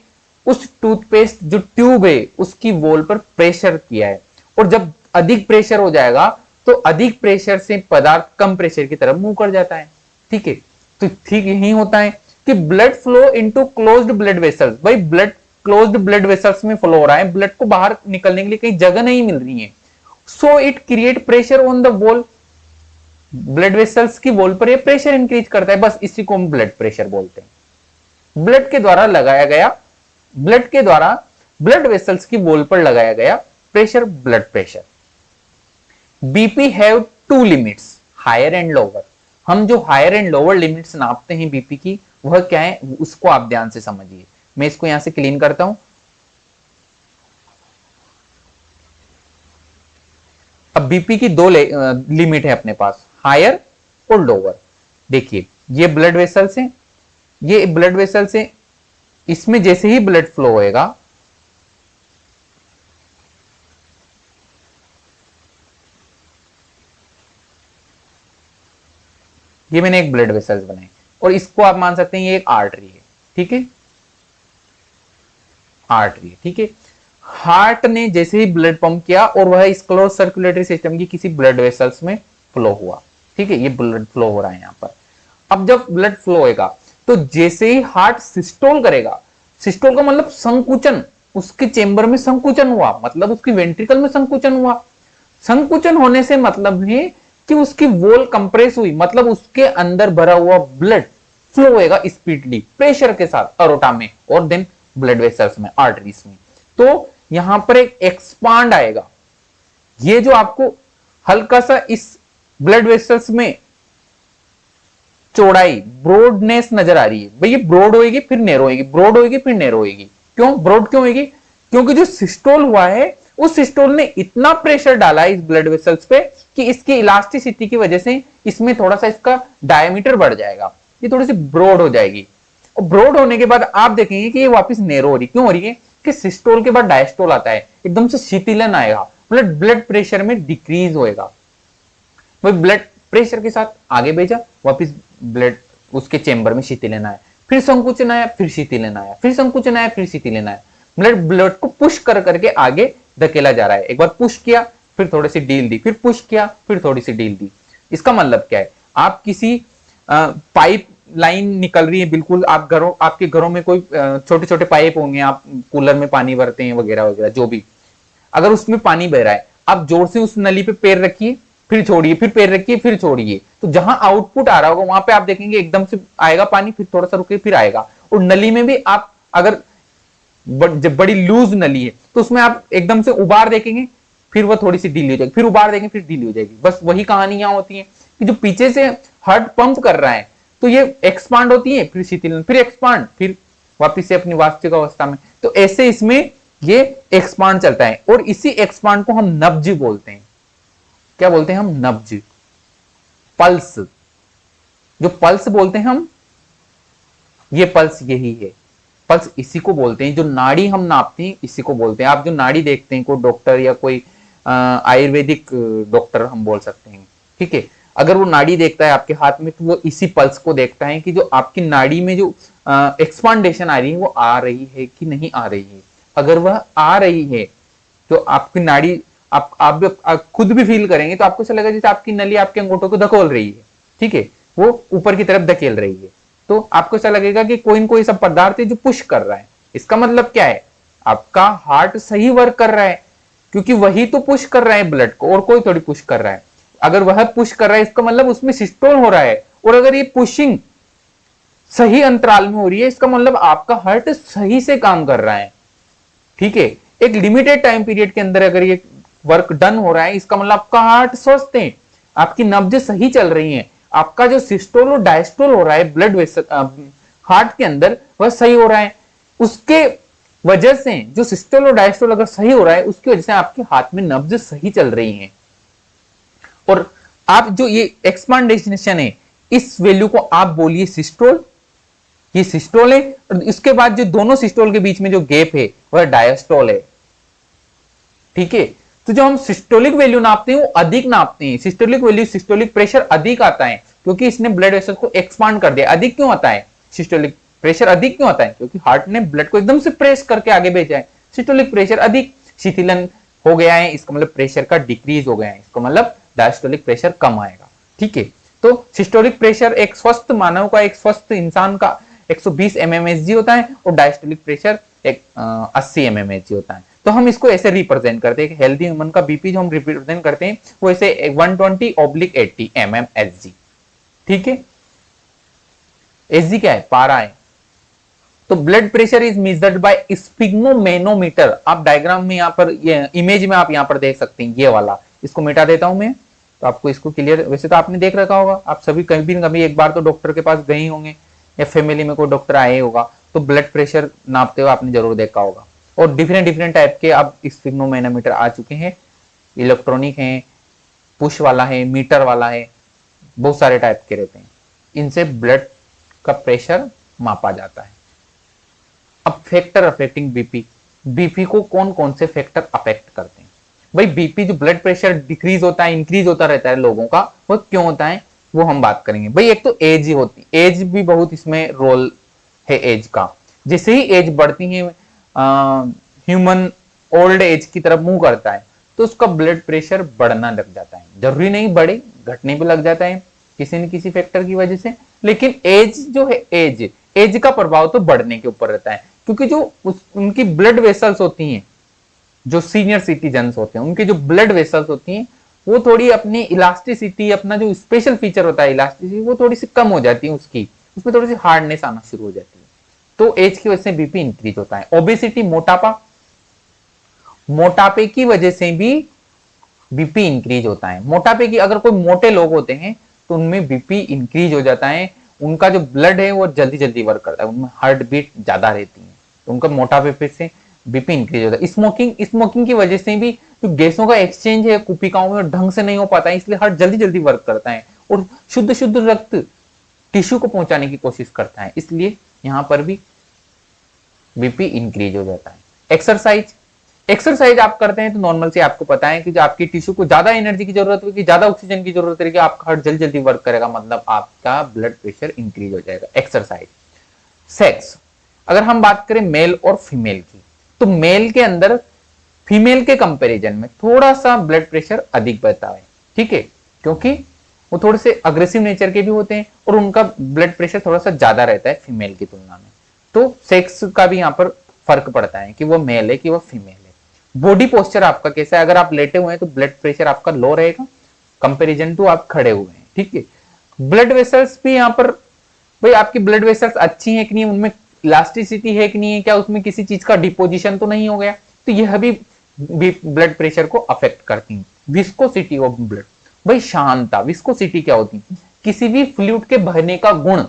उस टूथपेस्ट जो ट्यूब है उसकी वॉल पर प्रेशर किया है, और जब अधिक प्रेशर हो जाएगा तो अधिक प्रेशर से पदार्थ कम प्रेशर की तरफ मूव कर जाता है, ठीक है। तो ठीक यही होता है कि blood flow into closed blood vessels. भाई ब्लड क्लोज्ड ब्लड वेसल्स में फ्लो हो रहा है, ब्लड को बाहर निकलने के लिए कहीं जगह नहीं मिल रही है, so it create pressure on the wall. Blood vessels की वॉल पर ये प्रेशर इंक्रीज करता है, बस इसी को हम ब्लड प्रेशर बोलते हैं। ब्लड के द्वारा लगाया गया, ब्लड के द्वारा ब्लड वेसल्स की वॉल पर लगाया गया pressure blood pressure. BP have two limits, higher and lower. हम जो हायर एंड लोअर लिमिट्स नापते हैं बीपी की, वह क्या है उसको आप ध्यान से समझिए। मैं इसको यहां से क्लीन करता हूं। बीपी की दो लिमिट है अपने पास, हायर और लोअर। देखिए ये ब्लड वेसल्स हैं, ये ब्लड वेसल्स हैं, इसमें जैसे ही ब्लड फ्लो होएगा ये मैंने एक ब्लड वेसल्स बनाई और इसको आप मान सकते हैं ये एक आर्टरी है, ठीक है, आर्टरी है, ठीक है। हार्ट ने जैसे ही ब्लड पंप किया और वह इस क्लोज सर्कुलेटरी सिस्टम की किसी ब्लड वेसल्स में फ्लो हुआ, ठीक है, ये ब्लड फ्लो हो रहा है यहां पर। अब जब ब्लड फ्लो होएगा तो जैसे ही हार्ट सिस्टोल करेगा, सिस्टोल का मतलब संकुचन, उसके चेंबर में संकुचन हुआ, मतलब उसकी वेंट्रिकल में संकुचन हुआ। संकुचन होने से मतलब है कि उसकी वॉल कंप्रेस हुई, मतलब उसके अंदर भरा हुआ ब्लड फ्लो होएगा स्पीडली प्रेशर के साथ अरोटा में और देन ब्लड वेसल्स में, आर्टरीज में। तो यहां पर एक एक्सपांड आएगा। ये जो आपको हल्का सा इस ब्लड वेसल्स में चौड़ाई ब्रॉडनेस नजर आ रही है, भाई ये ब्रॉड होएगी फिर नैरो होएगी, ब्रॉड होएगी फिर नैरो होएगी। क्यों ब्रॉड क्यों होएगी? क्योंकि जो सिस्टोल हुआ है उस सिस्टोल ने इतना प्रेशर डाला है इस ब्लड वेसल्स पे कि इसकी इलास्टिसिटी की वजह से इसमें थोड़ा सा इसका डायमीटर बढ़ जाएगा, ये थोड़ी सी ब्रॉड हो जाएगी। और ब्रॉड होने के बाद आप देखेंगे कि ये वापस नैरो हो रही। क्यों हो रही है? कि सिस्टोल के बाद डायस्टोल आता है, एकदम से शीतलन आएगा, मतलब ब्लड प्रेशर में डिक्रीज होएगा। वही ब्लड प्रेशर के साथ आगे भेजा, वापस ब्लड उसके चेंबर में शीतलन आया, फिर संकुचन आया, फिर शीतलन आया, फिर संकुचन आया, फिर शीतलन आया। ब्लड को पुश कर करके आगे धकेला जा रहा है। एक बार पुश किया फिर थोड़ी सी डील दी, फिर पुश किया फिर थोड़ी सी डील दी। इसका मतलब क्या है? आप किसी पाइप लाइन निकल रही है, बिल्कुल आप घरों, आपके घरों में कोई छोटे छोटे पाइप होंगे, आप कूलर में पानी भरते हैं वगैरह वगैरह जो भी, अगर उसमें पानी बह रहा है, आप जोर से उस नली पे पैर रखिए फिर छोड़िए, फिर पैर रखिए फिर छोड़िए, तो जहां आउटपुट आ रहा होगा वहां पे आप देखेंगे एकदम से आएगा पानी, फिर थोड़ा सा रुके फिर आएगा। और नली में भी आप अगर जब बड़ी लूज नली है तो उसमें आप एकदम से उबार देखेंगे, फिर वह थोड़ी सी ढीली हो जाएगी, फिर उबार देंगे फिर ढीली हो जाएगी। बस वही कहानी यहां होती है कि जो पीछे से हार्ट पंप कर रहा है तो ये एक्सपांड होती है, फिर शीतलन, फिर एक्सपांड, फिर वापिस से अपनी वास्तविक अवस्था में। तो ऐसे इसमें ये एक्सपांड चलता है और इसी एक्सपांड को हम नब्ज बोलते हैं। क्या बोलते हैं हम? नब्ज, पल्स। जो पल्स बोलते हैं हम, ये पल्स यही है, पल्स इसी को बोलते हैं। जो नाड़ी हम नापते हैं इसी को बोलते हैं। आप जो नाड़ी देखते हैं, कोई डॉक्टर या कोई आयुर्वेदिक डॉक्टर हम बोल सकते हैं, ठीक है, अगर वो नाड़ी देखता है आपके हाथ में तो वो इसी पल्स को देखता है कि जो आपकी नाड़ी में जो एक्सपांडेशन आ रही है वो आ रही है कि नहीं आ रही है। अगर वह आ रही है तो आपकी नाड़ी, आप खुद भी फील करेंगे तो आपको ऐसा लगेगा जैसे आपकी नली आपके अंगूठों को धकेल रही है, ठीक है, वो ऊपर की तरफ धकेल रही है। तो आपको ऐसा लगेगा कि कोई न कोई सब पदार्थ है जो पुश कर रहा है। इसका मतलब क्या है? आपका हार्ट सही वर्क कर रहा है, क्योंकि वही तो पुश कर रहा है ब्लड को, और कोई थोड़ी पुश कर रहा है। अगर वह पुश कर रहा है इसका मतलब उसमें सिस्टोल हो रहा है, और अगर ये पुशिंग सही अंतराल में हो रही है इसका मतलब आपका हार्ट सही से काम कर रहा है, ठीक है। एक लिमिटेड टाइम पीरियड के अंदर अगर ये वर्क डन हो रहा है इसका मतलब आपका हार्ट स्वस्थ है, आपकी नब्ज सही चल रही है, आपका जो सिस्टोल और डायस्टोल हो रहा है ब्लड वेसल हार्ट के अंदर वह सही हो रहा है। उसके वजह से जो सिस्टोल और डायस्टोल अगर सही हो रहा है उसकी वजह से आपके हाथ में नब्ज सही चल रही है। और आप जो ये एक्सपांडेशन है इस वैल्यू को आप बोलिए सिस्टोल, ये सिस्टोल है। और इसके बाद जो दोनों सिस्टोल के बीच में जो गैप है वह डायस्टोल है, ठीक है। तो जो हम सिस्टोलिक वैल्यू नापते हैं वो अधिक नापते हैं। सिस्टोलिक वैल्यू, सिस्टोलिक प्रेशर अधिक आता है क्योंकि इसने ब्लड वेसल को एक्सपांड कर दिया। अधिक क्यों आता है? सिस्टोलिक प्रेशर अधिक क्यों आता है? क्योंकि हार्ट ने ब्लड को एकदम से प्रेस करके आगे भेजा है। सिस्टोलिक प्रेशर अधिक, शीतलन हो गया है, इसका मतलब प्रेशर का डिक्रीज हो गया है, इसका मतलब डायस्टोलिक प्रेशर कम आएगा, ठीक है। तो सिस्टोलिक प्रेशर एक स्वस्थ मानव का, एक स्वस्थ इंसान का 120 mmHg होता है और डायस्टोलिक प्रेशर एक 80 mmHg होता है। तो हम इसको ऐसे रिप्रेजेंट करते हैं, हेल्दी ह्यूमन का बीपी जो हम रिप्रेजेंट करते हैं वो ऐसे 120/80 mmHg, ठीक है। Hg क्या है? पारा है। तो blood pressure is measured by sphygmomanometer. आप डायग्राम में यहाँ पर, ये इमेज में आप यहाँ पर देख सकते हैं, ये वाला, इसको मिटा देता हूं मैं तो आपको इसको क्लियर, वैसे तो आपने देख रखा होगा, आप सभी कभी न कभी एक बार तो डॉक्टर के पास गए होंगे या फैमिली में कोई डॉक्टर आए होगा तो ब्लड प्रेशर नापते हुए आपने जरूर देखा होगा। और डिफरेंट डिफरेंट टाइप के अब स्फिग्मोमेनोमीटर आ चुके हैं, इलेक्ट्रॉनिक हैं, पुश वाला है, मीटर वाला है, बहुत सारे टाइप के रहते हैं। इनसे ब्लड का प्रेशर मापा जाता है। अब फैक्टर अफेक्टिंग बीपी, बीपी को कौन कौन से फैक्टर अफेक्ट करते हैं? भाई बीपी जो ब्लड प्रेशर डिक्रीज होता है, इंक्रीज होता रहता है लोगों का, वो क्यों होता है वो हम बात करेंगे। भाई एक तो एज ही होती है, एज भी बहुत इसमें रोल है एज का। जैसे ही एज बढ़ती है, ह्यूमन ओल्ड एज की तरफ मूव करता है, तो उसका ब्लड प्रेशर बढ़ना लग जाता है। जरूरी नहीं बढ़े, घटने भी लग जाता है किसी न किसी फैक्टर की वजह से, लेकिन एज जो है, एज का प्रभाव तो बढ़ने के ऊपर रहता है, क्योंकि जो उनकी ब्लड वेसल्स होती हैं, जो सीनियर सिटीजन्स होते हैं, उनकी जो ब्लड वेसल्स होती हैं, वो थोड़ी अपनी इलास्टिसिटी, अपना जो स्पेशल फीचर होता है इलास्टिसिटी, वो थोड़ी सी कम हो जाती है उसकी, उसमें थोड़ी सी हार्डनेस आना शुरू हो जाती है। तो एज की वजह से बीपी इंक्रीज होता है। ओबेसिटी, मोटापा, मोटापे की वजह से भी बीपी इंक्रीज होता है। मोटापे की, अगर कोई मोटे लोग होते हैं तो उनमें बीपी इंक्रीज हो जाता है, उनका जो ब्लड है वो जल्दी जल्दी वर्क करता है, उनमें हार्ट बीट ज्यादा रहती है, तो उनका मोटापे से बीपी इंक्रीज होता है। स्मोकिंग की वजह से भी जो गैसों का एक्सचेंज है कुपिकाओं में ढंग से नहीं हो पाता है, इसलिए हार्ट जल्दी जल्दी वर्क करता है और शुद्ध शुद्ध रक्त टिश्यू को पहुंचाने की कोशिश करता है, इसलिए यहां पर भी बीपी इंक्रीज हो जाता है। एक्सरसाइज आप करते हैं तो नॉर्मल से आपको पता है कि जो आपकी टिश्यू को ज्यादा एनर्जी की जरूरत होगी, ज्यादा ऑक्सीजन की जरूरत रहेगी, आपका हार्ट जल्दी जल्दी वर्क करेगा, मतलब आपका ब्लड प्रेशर इंक्रीज हो जाएगा। एक्सरसाइज। सेक्स, अगर हम बात करें मेल और फीमेल की, तो मेल के अंदर फीमेल के कंपैरिजन में थोड़ा सा ब्लड प्रेशर अधिक बढ़ता है, ठीक है, क्योंकि वो थोड़े से अग्रेसिव नेचर के भी होते हैं और उनका ब्लड प्रेशर थोड़ा सा ज्यादा रहता है फीमेल की तुलना में। तो सेक्स का भी यहाँ पर फर्क पड़ता है कि वो मेल है कि वो फीमेल है। बॉडी पोस्चर आपका कैसा है, अगर आप लेटे हुए हैं तो ब्लड प्रेशर आपका लो रहेगा कंपैरिजन टू आप खड़े हुए हैं, ठीक है। ब्लड वेसल्स भी यहाँ पर, भाई आपकी ब्लड वेसल्स अच्छी है कि नहीं, उनमें इलास्टिसिटी है कि नहीं है, क्या उसमें किसी चीज का डिपोजिशन तो नहीं हो गया, तो यह भी ब्लड प्रेशर को अफेक्ट करती है। विस्कोसिटी ऑफ ब्लड, भाई शांता, विस्कोसिटी क्या होती है, किसी भी फ्लूइड के बहने का गुण,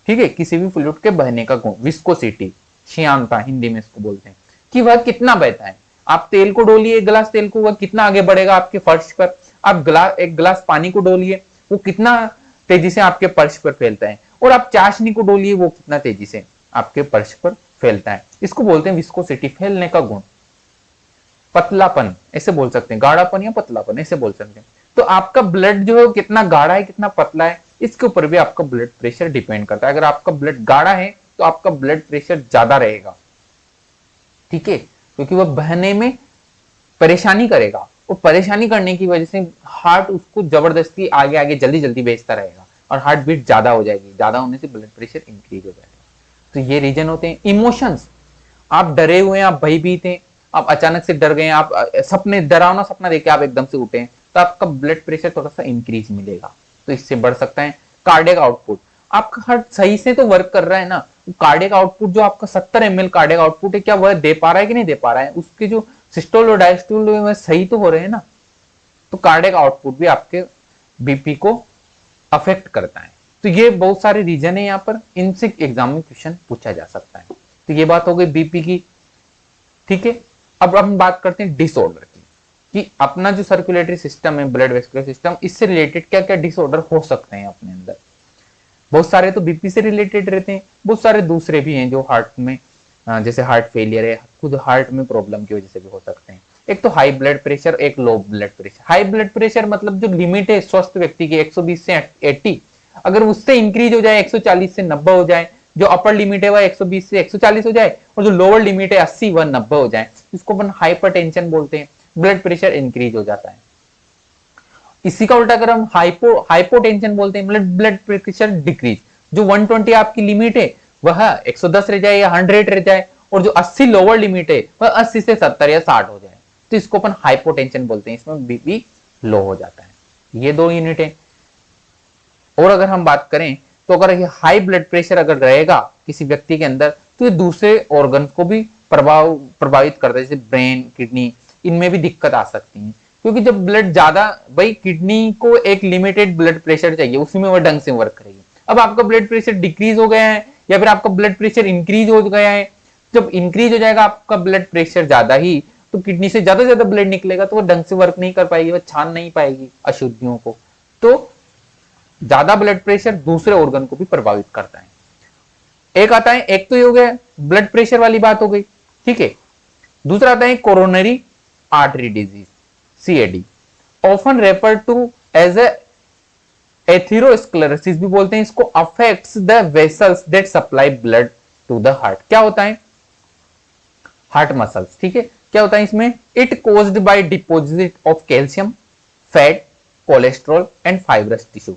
ठीक है, किसी भी फ्लूइड के बहने का गुण, विस्कोसिटी, श्यानता हिंदी में इसको बोलते हैं, कि वह कितना बहता है। आप तेल को डोलिए, एक गिलास तेल को, वह कितना आगे बढ़ेगा आपके फर्श पर। आप एक गिलास पानी को डोलिए, वो कितना तेजी से आपके फर्श पर फैलता है, और आप चाशनी को डोलिए, वो कितना तेजी से आपके फर्श पर फैलता है। इसको बोलते हैं विस्कोसिटी, फैलने का गुण। पतलापन ऐसे बोल सकते हैं, गाढ़ापन या पतलापन ऐसे बोल सकते हैं। तो आपका ब्लड जो है कितना गाढ़ा है कितना पतला है, इसके ऊपर भी आपका ब्लड प्रेशर डिपेंड करता है। अगर आपका ब्लड गाढ़ा है तो आपका ब्लड प्रेशर ज्यादा रहेगा, ठीक है, क्योंकि वह बहने में परेशानी करेगा, और परेशानी करने की वजह से हार्ट उसको जबरदस्ती आगे आगे जल्दी जल्दी भेजता रहेगा और हार्ट बीट ज्यादा हो जाएगी, ज्यादा होने से ब्लड प्रेशर इंक्रीज हो जाएगा। तो ये रीजन होते हैं। इमोशंस, आप डरे हुए हैं, आप भयभीत हैं, आप अचानक से डर गए, आप सपने, डरावना सपना देख के आप एकदम से उठे, तो आपका ब्लड प्रेशर थोड़ा सा इंक्रीज मिलेगा, तो इससे बढ़ सकता है। कार्डियक आउटपुट, आपका हार्ट सही से तो वर्क कर रहा है ना, कार्डियक आउटपुट जो आपका 70 ml कार्डियक आउटपुट है, क्या वह दे पा रहा है कि नहीं दे पा रहा है, उसके जो सिस्टोल और डायस्टोल वह सही तो हो रहे हैं ना, तो कार्डियक आउटपुट भी आपके बीपी को अफेक्ट करता है। तो ये बहुत सारे रीजन है यहाँ पर, इनसे एग्जाम में क्वेश्चन पूछा जा सकता है। तो ये बात हो गई बीपी की, ठीक है। अब हम बात करते हैं डिसऑर्डर की, कि अपना जो सर्कुलेटरी सिस्टम है, ब्लड वेस्कुलर सिस्टम, इससे रिलेटेड क्या क्या डिसऑर्डर हो सकते हैं अपने अंदर। बहुत सारे तो बीपी से रिलेटेड रहते हैं, बहुत सारे दूसरे भी हैं जो हार्ट में, जैसे हार्ट फेलियर है, खुद हार्ट में प्रॉब्लम की वजह से भी हो सकते हैं। एक तो हाई ब्लड प्रेशर, एक low blood pressure. High blood pressure मतलब जो लिमिट है स्वस्थ व्यक्ति की 120 से 80, अगर उससे इंक्रीज हो जाए 140 से 90 हो जाए, जो अपर लिमिट है वह 120 से 140 हो जाए, और जो लोअर लिमिट है 80 वह 90 हो जाए, इसको अपन हाइपरटेंशन बोलते हैं, ब्लड प्रेशर इंक्रीज हो जाता है। इसी का उल्टा अगर हम हाइपोटेंशन बोलते हैं, ब्लड प्रेशर डिक्रीज, जो 120 आपकी लिमिट है वह 110 रह जाए या 100 रह जाए, और जो 80 लोअर लिमिट है वह 80 से 70 या 60 हो जाए, तो इसको अपन हाइपोटेंशन बोलते हैं, इसमें बीपी लो हो जाता है। ये दो यूनिट है। और अगर हम बात करें तो अगर ये हाई ब्लड प्रेशर अगर रहेगा किसी व्यक्ति के अंदर, तो ये दूसरे ऑर्गन को भी प्रभावित करता है, जैसे ब्रेन, किडनी, इनमें भी दिक्कत आ सकती है, क्योंकि जब ब्लड ज्यादा, भाई किडनी को एक लिमिटेड ब्लड प्रेशर चाहिए, उसी में वह ढंग से वर्क करेगी। अब आपका ब्लड प्रेशर डिक्रीज हो गया है या फिर आपका ब्लड प्रेशर इंक्रीज हो गया है, जब इंक्रीज हो जाएगा आपका ब्लड प्रेशर ज्यादा ही, तो किडनी से ज्यादा ब्लड निकलेगा तो वो ढंग से वर्क नहीं कर पाएगी, वो छान नहीं पाएगी अशुद्धियों को। तो ज्यादा ब्लड प्रेशर दूसरे ऑर्गन को भी प्रभावित करता है। एक आता है, एक तो ये हो गया ब्लड प्रेशर वाली बात हो गई, ठीक है। दूसरा आता है coronary artery disease, CAD, often refer to as atherosclerosis भी बोलते हैं इसको, affects the vessels that supply blood to the heart. क्या होता है? हार्ट मसल्स, ठीक है। क्या होता है इसमें? It caused by deposit of calcium, fat, cholesterol and fibrous tissue.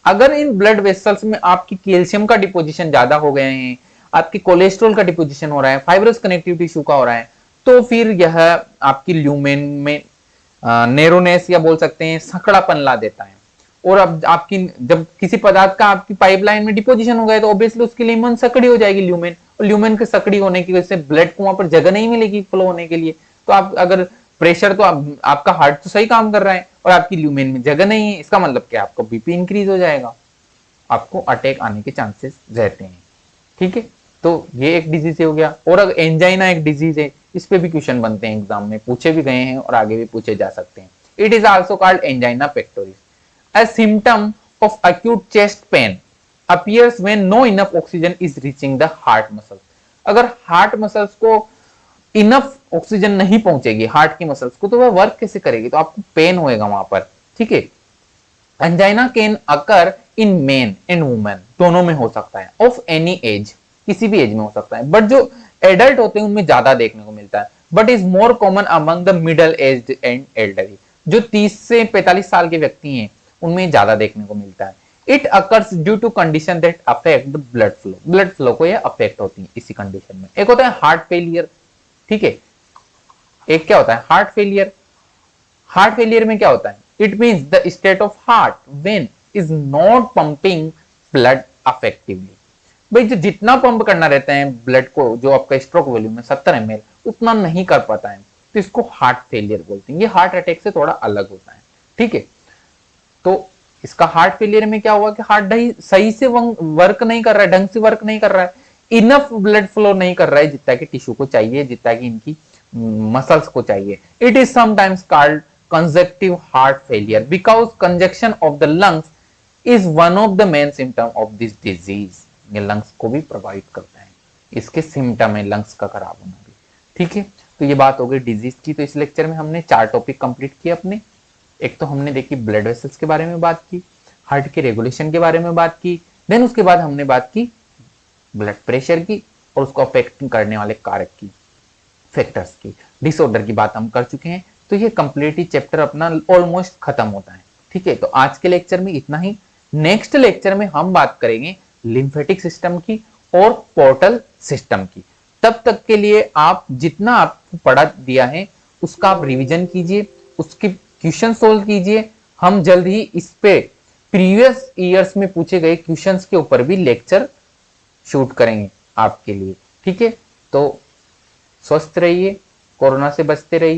अगर इन ब्लड वेसल्स में आपकी कैल्शियम का डिपोजिशन ज्यादा हो गए हैं, आपकी कोलेस्ट्रॉल का डिपोजिशन हो रहा है, फाइब्रस कनेक्टिव टिश्यू का हो रहा है, तो फिर यह आपकी ल्यूमेन में नेरोनेस या बोल सकते हैं संकड़ापन ला देता है। और अब आपकी जब किसी पदार्थ का आपकी पाइपलाइन में डिपोजिशन हो गया तो ऑब्वियसली उसकी ल्यूमेन सकड़ी हो जाएगी, ल्यूमेन, और ल्यूमेन के सकड़ी होने की वजह से ब्लड को वहां पर जगह नहीं मिलेगी फ्लो होने के लिए। तो आप अगर प्रेशर तो आपका हार्ट तो सही काम कर रहा है और आपकी ल्यूमेन में जगह नहीं है, इसका मतलब क्या? आपको बीपी इंक्रीज हो जाएगा, आपको अटैक आने के चांसेस रहते हैं, ठीक है। तो ये एक डिजीज हो गया। और अगर एंजाइना एक डिजीज है, इस पे भी क्वेश्चन बनते हैं एग्जाम में, पूछे भी गए हैं और आगे भी पूछे जा सकते हैं। It is also called angina pectoris, a symptom of acute chest pain appears when no enough oxygen is reaching the heart muscles। अगर हार्ट मसल्स को इनफ ऑक्सीजन नहीं पहुंचेगी हार्ट की मसल्स को, तो वह वर्क कैसे करेगी? तो आपको पेन होएगा वहां पर, ठीक है। Angina can occur in main and women, दोनों में हो सकता है, ऑफ एनी एज, किसी भी एज में हो सकता है, बट जो एडल्ट होते हैं उनमें ज्यादा देखने को मिलता है, but is more common among the middle age and elderly. जो 30 से 45 साल के व्यक्ति हैं उनमें ज्यादा देखने को मिलता है। It occurs due to condition that affect the blood flow, blood flow को ये अफेक्ट होती है इसी कंडीशन में। एक होता है हार्ट फेलियर, ठीक है। एक क्या होता है? Heart failure. हार्ट फेलियर में क्या होता है? It means the state of heart when is not pumping blood effectively. भाई जो जितना पंप करना रहता है ब्लड को, जो आपका स्ट्रोक वॉल्यूम है 70 ml, उतना नहीं कर पाता है, तो इसको हार्ट फेलियर बोलते हैं। ये हार्ट अटैक से थोड़ा अलग होता है, ठीक है। तो इसका हार्ट फेलियर में क्या हुआ कि हार्ट सही से वर्क नहीं कर रहा है, ढंग से वर्क नहीं कर रहा है, इनफ ब्लड फ्लो नहीं कर रहा है जितना कि टिश्यू को चाहिए, जितना कि इनकी मसल्स को चाहिए। It is sometimes called conjunctive heart failure because conjunction of the lungs is one of the main symptom of this disease. ये लंग्स को भी प्रभावित करता है, इसके सिम्टम है लंग्स का खराब होना भी, ठीक है। तो ये बात हो गई डिजीज की। तो इस लेक्चर में हमने 4 टॉपिक कंप्लीट किए अपने। एक तो हमने देखी ब्लड वेसल्स के बारे में बात की, हार्ट के रेगुलेशन के बारे में बात की, देन उसके बाद हमने बात की ब्लड प्रेशर की और उसको अफेक्ट करने वाले कारक की, फैक्टर्स की, डिसऑर्डर की बात हम कर चुके हैं। तो ये कंप्लीटली चैप्टर अपना ऑलमोस्ट खत्म होता है, ठीक है। तो आज के लेक्चर में इतना ही। नेक्स्ट लेक्चर में हम बात करेंगे लिम्फेटिक सिस्टम की और पोर्टल सिस्टम की। तब तक के लिए आप जितना आपको पढ़ा दिया है उसका आप रिवीजन कीजिए, उसकी क्वेश्चन सोल्व कीजिए। हम जल्द ही इस पे प्रीवियस ईयर्स में पूछे गए क्वेश्चंस के ऊपर भी लेक्चर शूट करेंगे आपके लिए, ठीक है। तो स्वस्थ रहिए, कोरोना से बचते रहिए।